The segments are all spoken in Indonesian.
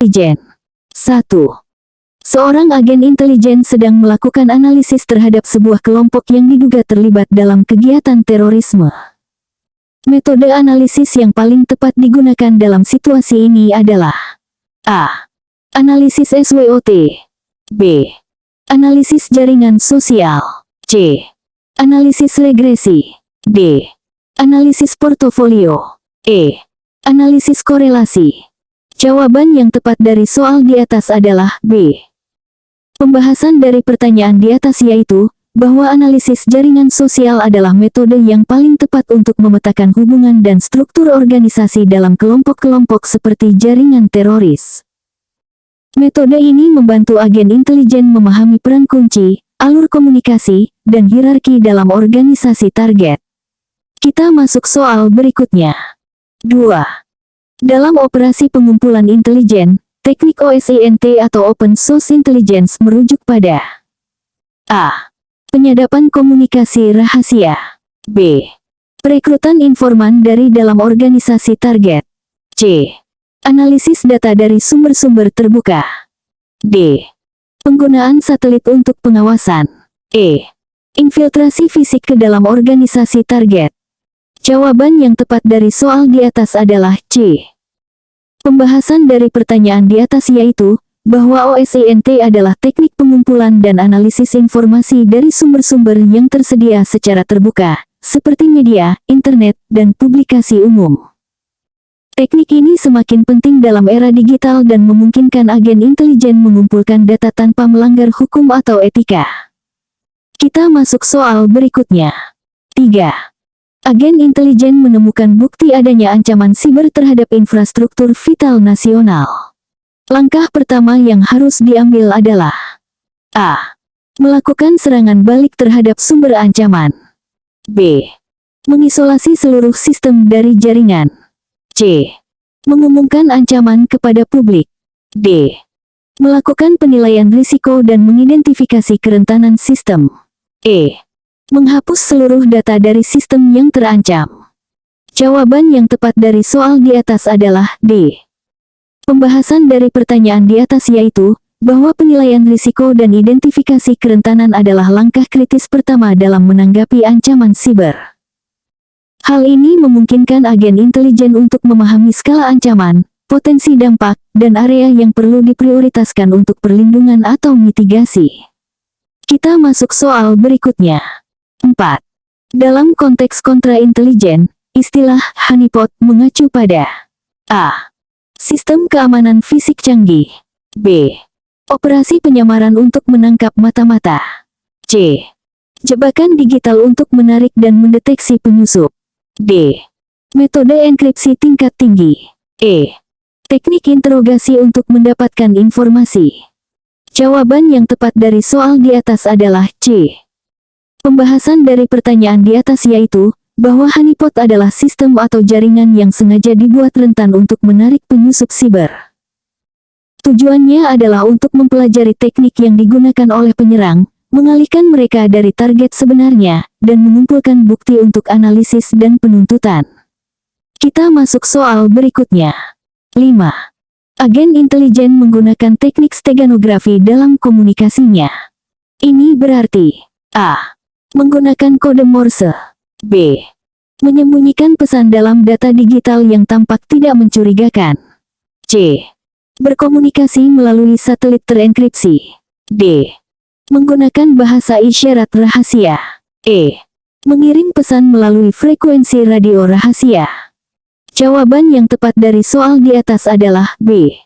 intelijen. 1. Seorang agen intelijen sedang melakukan analisis terhadap sebuah kelompok yang diduga terlibat dalam kegiatan terorisme. Metode analisis yang paling tepat digunakan dalam situasi ini adalah A. Analisis SWOT. B. Analisis jaringan sosial. C. Analisis regresi. D. Analisis portofolio. E. Analisis korelasi. Jawaban yang tepat dari soal di atas adalah B. Pembahasan dari pertanyaan di atas yaitu, bahwa analisis jaringan sosial adalah metode yang paling tepat untuk memetakan hubungan dan struktur organisasi dalam kelompok-kelompok seperti jaringan teroris. Metode ini membantu agen intelijen memahami peran kunci, alur komunikasi, dan hierarki dalam organisasi target. Kita masuk soal berikutnya. 2. Dalam operasi pengumpulan intelijen, teknik OSINT atau Open Source Intelligence merujuk pada A. Penyadapan komunikasi rahasia. B. Perekrutan informan dari dalam organisasi target. C. Analisis data dari sumber-sumber terbuka. D. Penggunaan satelit untuk pengawasan. E. Infiltrasi fisik ke dalam organisasi target. Jawaban yang tepat dari soal di atas adalah C. Pembahasan dari pertanyaan di atas yaitu, bahwa OSINT adalah teknik pengumpulan dan analisis informasi dari sumber-sumber yang tersedia secara terbuka, seperti media, internet, dan publikasi umum. Teknik ini semakin penting dalam era digital dan memungkinkan agen intelijen mengumpulkan data tanpa melanggar hukum atau etika. Kita masuk soal berikutnya. 3. Agen intelijen menemukan bukti adanya ancaman siber terhadap infrastruktur vital nasional. Langkah pertama yang harus diambil adalah A. Melakukan serangan balik terhadap sumber ancaman. B. Mengisolasi seluruh sistem dari jaringan. C. Mengumumkan ancaman kepada publik. D. Melakukan penilaian risiko dan mengidentifikasi kerentanan sistem. E. Menghapus seluruh data dari sistem yang terancam. Jawaban yang tepat dari soal di atas adalah D. Pembahasan dari pertanyaan di atas yaitu, bahwa penilaian risiko dan identifikasi kerentanan adalah langkah kritis pertama dalam menanggapi ancaman siber. Hal ini memungkinkan agen intelijen untuk memahami skala ancaman, potensi dampak, dan area yang perlu diprioritaskan untuk perlindungan atau mitigasi. Kita masuk soal berikutnya. 4. Dalam konteks kontra-intelijen, istilah honeypot mengacu pada A. Sistem keamanan fisik canggih. B. Operasi penyamaran untuk menangkap mata-mata. C. Jebakan digital untuk menarik dan mendeteksi penyusup. D. Metode enkripsi tingkat tinggi. E. Teknik interogasi untuk mendapatkan informasi. Jawaban yang tepat dari soal di atas adalah C. Pembahasan dari pertanyaan di atas yaitu, bahwa honeypot adalah sistem atau jaringan yang sengaja dibuat rentan untuk menarik penyusup siber. Tujuannya adalah untuk mempelajari teknik yang digunakan oleh penyerang, mengalihkan mereka dari target sebenarnya, dan mengumpulkan bukti untuk analisis dan penuntutan. Kita masuk soal berikutnya. 5. Agen intelijen menggunakan teknik steganografi dalam komunikasinya. Ini berarti A. Menggunakan kode Morse. B. Menyembunyikan pesan dalam data digital yang tampak tidak mencurigakan. C. Berkomunikasi melalui satelit terenkripsi. D. Menggunakan bahasa isyarat rahasia. E. Mengirim pesan melalui frekuensi radio rahasia. Jawaban yang tepat dari soal di atas adalah B.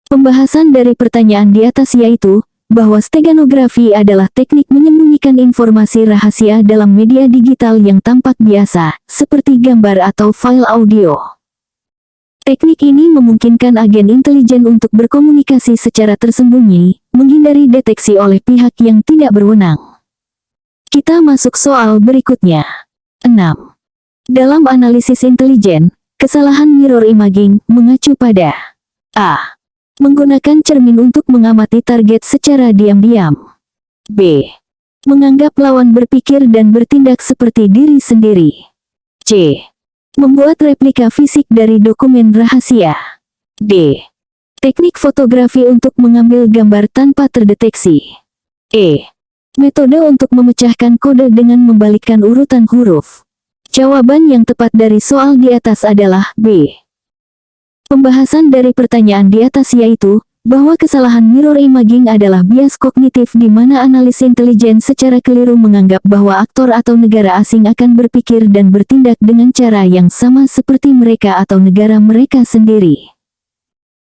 Pembahasan dari pertanyaan di atas yaitu, bahwa steganografi adalah teknik menyembunyikan informasi rahasia dalam media digital yang tampak biasa, seperti gambar atau file audio. Teknik ini memungkinkan agen intelijen untuk berkomunikasi secara tersembunyi, menghindari deteksi oleh pihak yang tidak berwenang. Kita masuk soal berikutnya. 6. Dalam analisis intelijen, kesalahan mirror imaging mengacu pada A. Menggunakan cermin untuk mengamati target secara diam-diam. B. Menganggap lawan berpikir dan bertindak seperti diri sendiri. C. Membuat replika fisik dari dokumen rahasia. D. Teknik fotografi untuk mengambil gambar tanpa terdeteksi. E. Metode untuk memecahkan kode dengan membalikkan urutan huruf. Jawaban yang tepat dari soal di atas adalah B. Pembahasan dari pertanyaan di atas yaitu, bahwa kesalahan mirror imaging adalah bias kognitif di mana analis intelijen secara keliru menganggap bahwa aktor atau negara asing akan berpikir dan bertindak dengan cara yang sama seperti mereka atau negara mereka sendiri.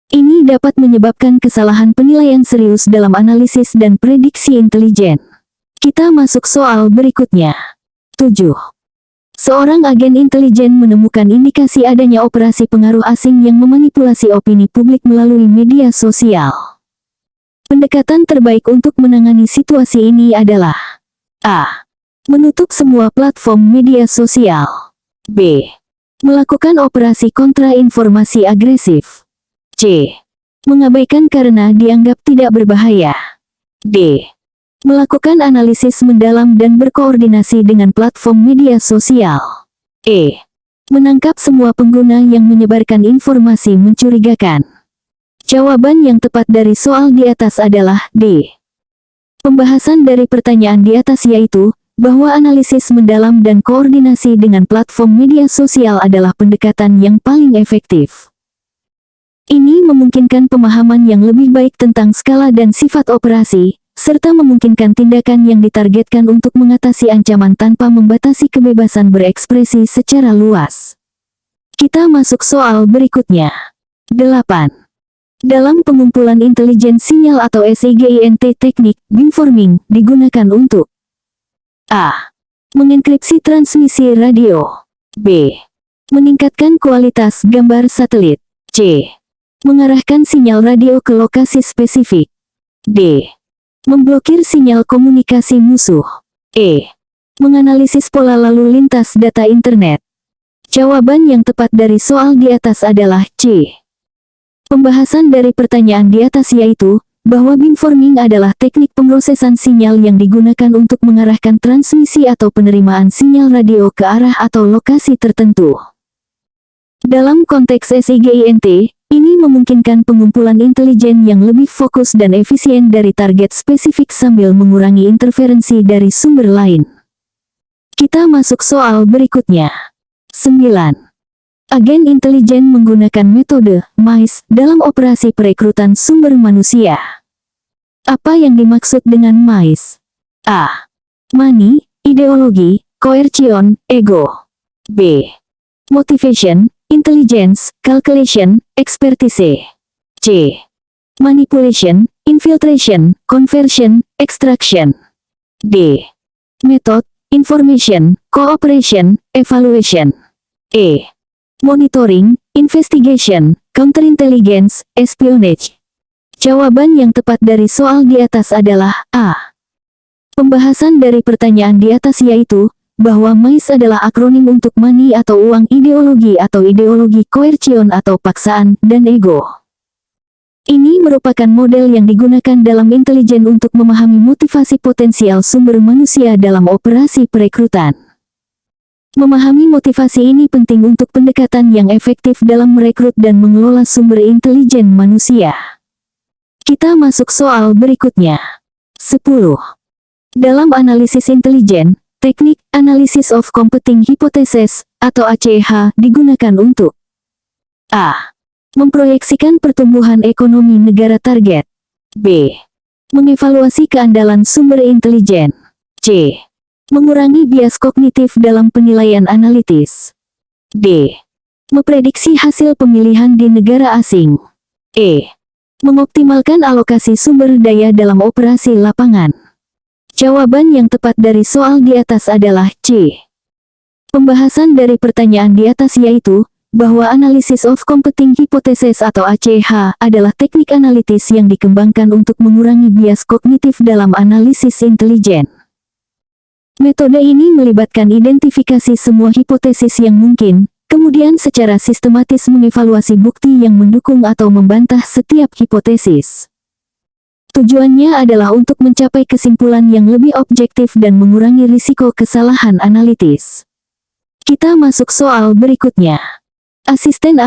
Ini dapat menyebabkan kesalahan penilaian serius dalam analisis dan prediksi intelijen. Kita masuk soal berikutnya. 7. Seorang agen intelijen menemukan indikasi adanya operasi pengaruh asing yang memanipulasi opini publik melalui media sosial. Pendekatan terbaik untuk menangani situasi ini adalah A. Menutup semua platform media sosial. B. Melakukan operasi kontra informasi agresif. C. Mengabaikan karena dianggap tidak berbahaya. D. Melakukan analisis mendalam dan berkoordinasi dengan platform media sosial. E. Menangkap semua pengguna yang menyebarkan informasi mencurigakan. Jawaban yang tepat dari soal di atas adalah D. Pembahasan dari pertanyaan di atas yaitu, bahwa analisis mendalam dan koordinasi dengan platform media sosial adalah pendekatan yang paling efektif. Ini memungkinkan pemahaman yang lebih baik tentang skala dan sifat operasi, serta memungkinkan tindakan yang ditargetkan untuk mengatasi ancaman tanpa membatasi kebebasan berekspresi secara luas. Kita masuk soal berikutnya. 8. Dalam pengumpulan intelijen sinyal atau SIGINT teknik, beamforming digunakan untuk A. Mengenkripsi transmisi radio. B. Meningkatkan kualitas gambar satelit. C. Mengarahkan sinyal radio ke lokasi spesifik. D. Memblokir sinyal komunikasi musuh. E. Menganalisis pola lalu lintas data internet. Jawaban yang tepat dari soal di atas adalah C. Pembahasan dari pertanyaan di atas yaitu, bahwa beamforming adalah teknik pemrosesan sinyal yang digunakan untuk mengarahkan transmisi atau penerimaan sinyal radio ke arah atau lokasi tertentu. Dalam konteks SIGINT, ini memungkinkan pengumpulan intelijen yang lebih fokus dan efisien dari target spesifik sambil mengurangi interferensi dari sumber lain. Kita masuk soal berikutnya. 9. Agen intelijen menggunakan metode MICE dalam operasi perekrutan sumber manusia. Apa yang dimaksud dengan MICE? A. Money, ideologi, coercion, ego. B. Motivation, intelligence, calculation, expertise. C. Manipulation, infiltration, conversion, extraction. D. Method, information, cooperation, evaluation. E. Monitoring, investigation, counterintelligence, espionage. Jawaban yang tepat dari soal di atas adalah A. Pembahasan dari pertanyaan di atas yaitu, bahwa MICE adalah akronim untuk money atau uang, ideologi atau ideologi, coercion atau paksaan, dan ego. Ini merupakan model yang digunakan dalam intelijen untuk memahami motivasi potensial sumber manusia dalam operasi perekrutan. Memahami motivasi ini penting untuk pendekatan yang efektif dalam merekrut dan mengelola sumber intelijen manusia. Kita masuk soal berikutnya. 10. Dalam analisis intelijen, teknik Analysis of Competing Hypotheses, atau ACH, digunakan untuk A. Memproyeksikan pertumbuhan ekonomi negara target. B. Mengevaluasi keandalan sumber intelijen. C. Mengurangi bias kognitif dalam penilaian analitis. D. Memprediksi hasil pemilihan di negara asing. E. Mengoptimalkan alokasi sumber daya dalam operasi lapangan. Jawaban yang tepat dari soal di atas adalah C. Pembahasan dari pertanyaan di atas yaitu, bahwa Analysis of Competing Hypotheses atau ACH adalah teknik analitis yang dikembangkan untuk mengurangi bias kognitif dalam analisis intelijen. Metode ini melibatkan identifikasi semua hipotesis yang mungkin, kemudian secara sistematis mengevaluasi bukti yang mendukung atau membantah setiap hipotesis. Tujuannya adalah untuk mencapai kesimpulan yang lebih objektif dan mengurangi risiko kesalahan analitis. Kita masuk soal berikutnya. Asisten